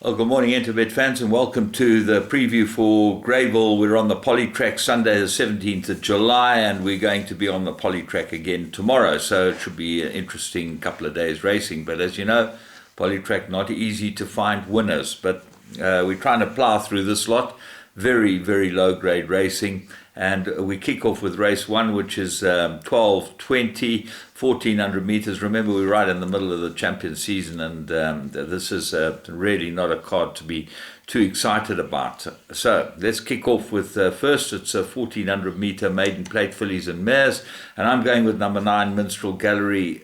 Well, good morning, Interbet fans, and welcome to the preview for Greyville. We're on the Poly track Sunday, the 17th of July, and we're going to be on the Poly track again tomorrow. So it should be an interesting couple of days racing. But as you know, Poly track not easy to find winners. But we're trying to plow through this lot. Very, very low grade racing. And we kick off with race one, which is 12:20, 1400 meters. Remember, we're right in the middle of the champion season, and this is really not a card to be too excited about. So let's kick off with first, it's a 1400 meter maiden plate fillies and mares, and I'm going with number 9, Minstrel Gallery.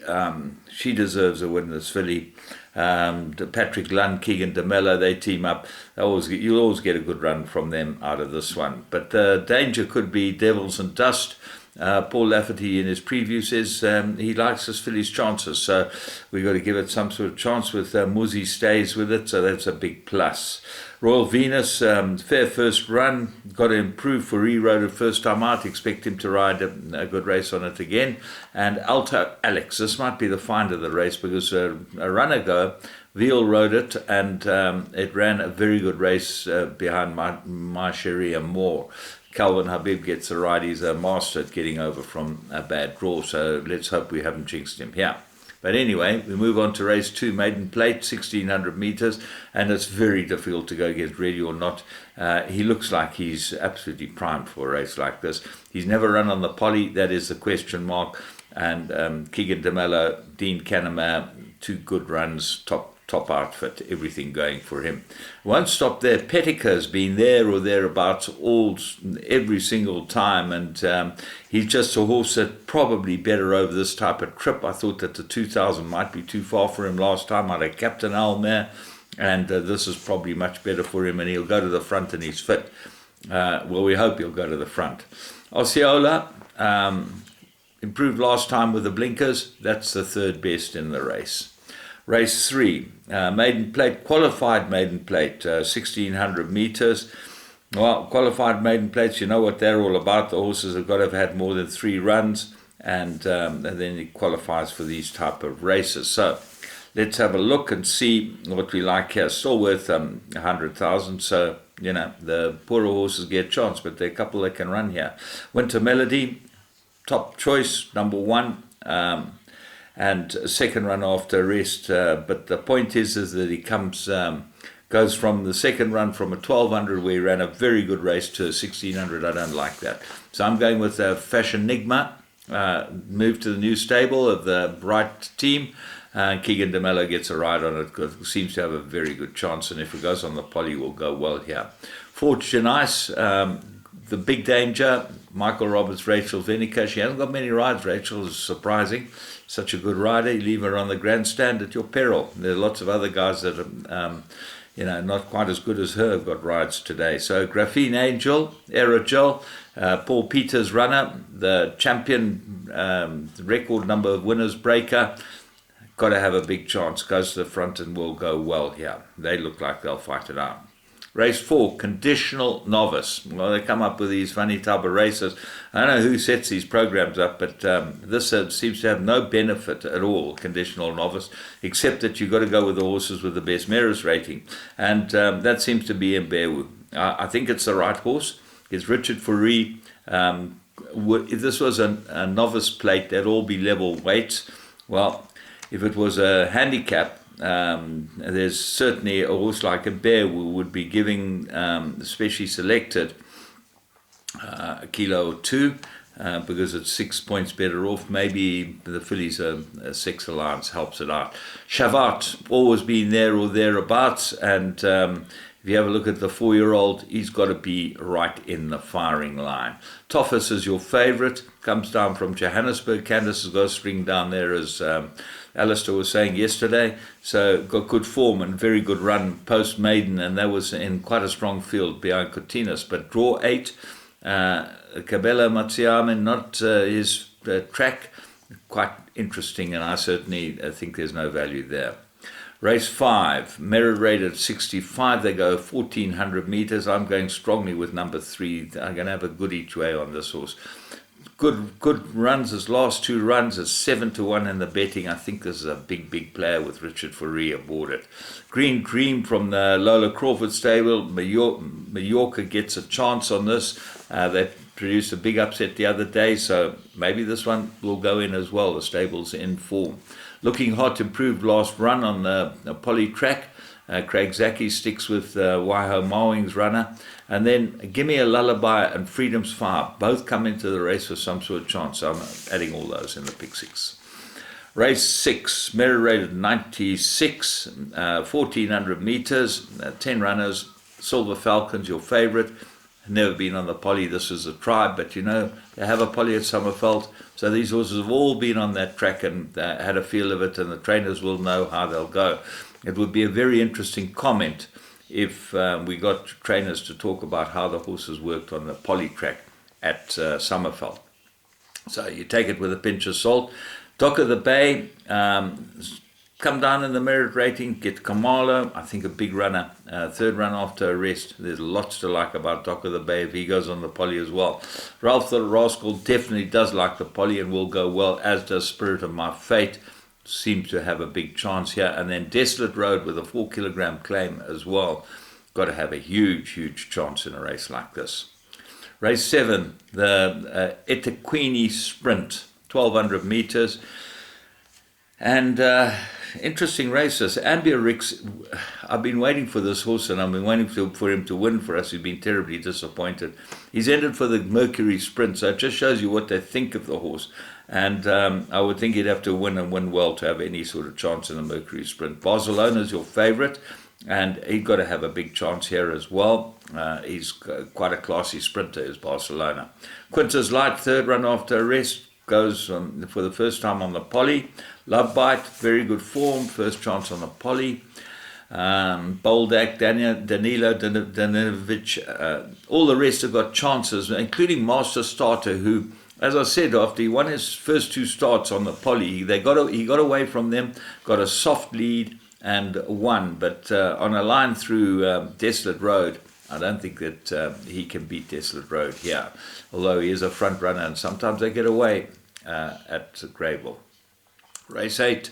She deserves a win, this filly. Patrick Lunn, Keegan DeMello, they team up. You'll always get a good run from them out of this one. But danger could be Devils and Dust. Paul Lafferty in his preview says he likes this filly's chances, so we've got to give it some sort of chance with Muzi stays with it, so that's a big plus. Royal Venus, fair first run, got to improve for rode it first time out, expect him to ride a good race on it again. And Alto Alex, this might be the find of the race, because a run ago Veal rode it, and it ran a very good race behind my Sharia Moore. Calvin Habib gets a ride. He's a master at getting over from a bad draw, so let's hope we haven't jinxed him here. But anyway, we move on to race 2, Maiden Plate, 1600 meters, and it's very difficult to go against Ready or Not. He looks like he's absolutely primed for a race like this. He's never run on the Poly, that is the question mark, and Keegan DeMello, Dean Canamere, 2 good runs, top outfit, everything going for him. Won't stop there. Pettica's been there or thereabouts every single time, and he's just a horse that probably better over this type of trip. I thought that the 2000 might be too far for him last time. I had Captain Almare, and this is probably much better for him, and he'll go to the front and he's fit. Well, we hope he'll go to the front. Osceola, improved last time with the blinkers. That's the third best in the race. Race 3, Maiden Plate, qualified Maiden Plate, 1600 meters. Well, qualified Maiden Plates, you know what they're all about. The horses have got to have had more than 3 runs, and then it qualifies for these type of races. So let's have a look and see what we like here. Still worth 100,000, so you know the poorer horses get a chance, but there are a couple that can run here. Winter Melody, top choice, number 1. And a second run after rest, but the point is that he goes from the second run from a 1200 where he ran a very good race to a 1600. I don't like that, so I'm going with Fashion Enigma. Moved to the new stable of the Bright team. Keegan DeMello gets a ride on it because it seems to have a very good chance, and if it goes on the Poly, will go well here. Fortune Ice, the big danger, Michael Roberts, Rachel Vinica. She hasn't got many rides. Rachel is surprising. Such a good rider. You leave her on the grandstand at your peril. There are lots of other guys that are, not quite as good as her have got rides today. So Graphene Angel, Aerogel, Paul Peters runner, the champion, record number of winners breaker. Got to have a big chance. Goes to the front and will go well here. They look like they'll fight it out. Race 4, Conditional Novice. Well, they come up with these funny type of races. I don't know who sets these programs up, but this seems to have no benefit at all, Conditional Novice, except that you've got to go with the horses with the best mares rating. And that seems to be Mbewu. I think it's the right horse. It's Richard Fourie. If this was a novice plate, they'd all be level weights. Well, if it was a handicap, there's certainly a horse like a bear who would be giving especially selected a kilo or 2 because it's 6 points better off. Maybe the fillies a 6 allowance helps it out. Shavat, always been there or thereabouts, and if you have a look at the 4-year-old, he's got to be right in the firing line. Toffus is your favourite, comes down from Johannesburg. Candice has got a string down there, as Alistair was saying yesterday. So got good form and very good run post Maiden, and that was in quite a strong field behind Cortinas. But draw 8, Cabela Matsiamen, not his track, quite interesting, and I certainly think there's no value there. Race 5, merit rated 65. They go 1400 meters. I'm going strongly with number 3. I'm going to have a good each way on this horse. good runs. His last 2 runs is 7-1 in the betting. I think this is a big player with Richard Fourie aboard it. Green Dream from the Lola Crawford stable. Mallorca gets a chance on this. They produced a big upset the other day, so maybe this one will go in as well. The stable's in form. Looking hot, improved last run on the Poly track. Craig Zaki sticks with Waiho Mawing's runner. And then Gimme a Lullaby and Freedom's Fire both come into the race for some sort of chance. So I'm adding all those in the pick 6. Race 6, merit rated 96, 1400 meters, 10 runners. Silver Falcon's your favorite. Never been on the Poly. This is a tribe, but you know, they have a Poly at Summerveld. So these horses have all been on that track and had a feel of it, and the trainers will know how they'll go. It would be a very interesting comment if we got trainers to talk about how the horses worked on the Poly track at Summerveld. So you take it with a pinch of salt. Dock of the Bay, come down in the merit rating, get Kamalo, I think a big runner, 3rd run after a rest. There's lots to like about Dock of the Bay if he goes on the Poly as well. Ralph the Rascal definitely does like the Poly and will go well, as does Spirit of My Fate. Seems to have a big chance here. And then Desolate Road with a 4 kilogram claim as well. Got to have a huge chance in a race like this. Race 7, the Etequini Sprint, 1200 meters. And interesting races. Ambia Ricks, I've been waiting for this horse, and I've been waiting for him to win for us. We've been terribly disappointed. He's entered for the Mercury Sprint, so it just shows you what they think of the horse. And I would think he'd have to win and win well to have any sort of chance in the Mercury Sprint. Barcelona's your favorite, and he's got to have a big chance here as well. He's quite a classy sprinter, is Barcelona. Quintus Light, 3rd run after a rest, goes for the first time on the Poly. Love Bite, very good form, first chance on the Poly. Boldak, Danilo Danilovic, all the rest have got chances, including Master Starter, who, as I said, after he won his first 2 starts on the Poly, he got away from them, got a soft lead and won. But on a line through Desolate Road, I don't think that he can beat Desolate Road here, although he is a front runner and sometimes they get away at Greyville. Race 8,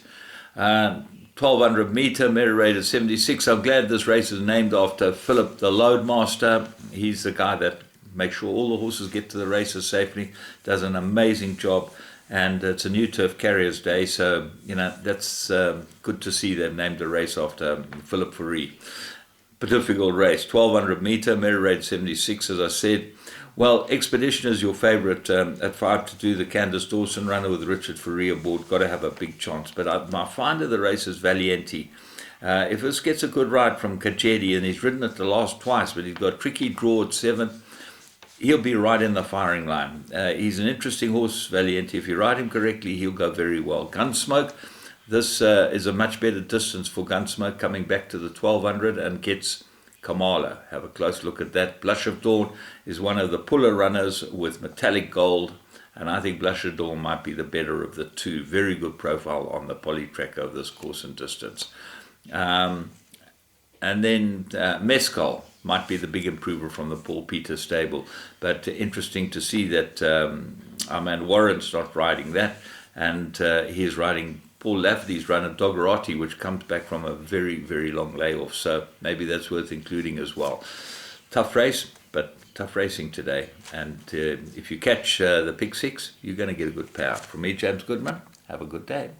1200 meter, merit rated 76. I'm glad this race is named after Philip the Loadmaster. He's the guy that makes sure all the horses get to the races safely, does an amazing job, and it's a new turf carriers day, so you know that's good to see they've named a race after Philip Fourie. Difficult race, 1200 meter, merit rated 76, as I said. Well, Expedition is your favourite at 5-2. The Candace Dawson runner with Richard Fourie aboard, got to have a big chance. But my find of the race is Valiente. If this gets a good ride from Kajedi, and he's ridden it the last twice, but he's got tricky draw at 7, he'll be right in the firing line. He's an interesting horse, Valiente. If you ride him correctly, he'll go very well. Gunsmoke, this is a much better distance for Gunsmoke, coming back to the 1200 and gets Kamala. Have a close look at that. Blush of Dawn is one of the puller runners with metallic gold, and I think Blush of Dawn might be the better of the 2. Very good profile on the Poly track of this course and distance. And then Mescal might be the big improver from the Paul Peters stable, but interesting to see that our man Warren's not riding that, and he's riding Paul Lafferty's runner Doggerati, which comes back from a very long layoff, so maybe that's worth including as well. Tough race, but tough racing today, and if you catch the pick 6, you're going to get a good payout. From me, James Goodman, have a good day.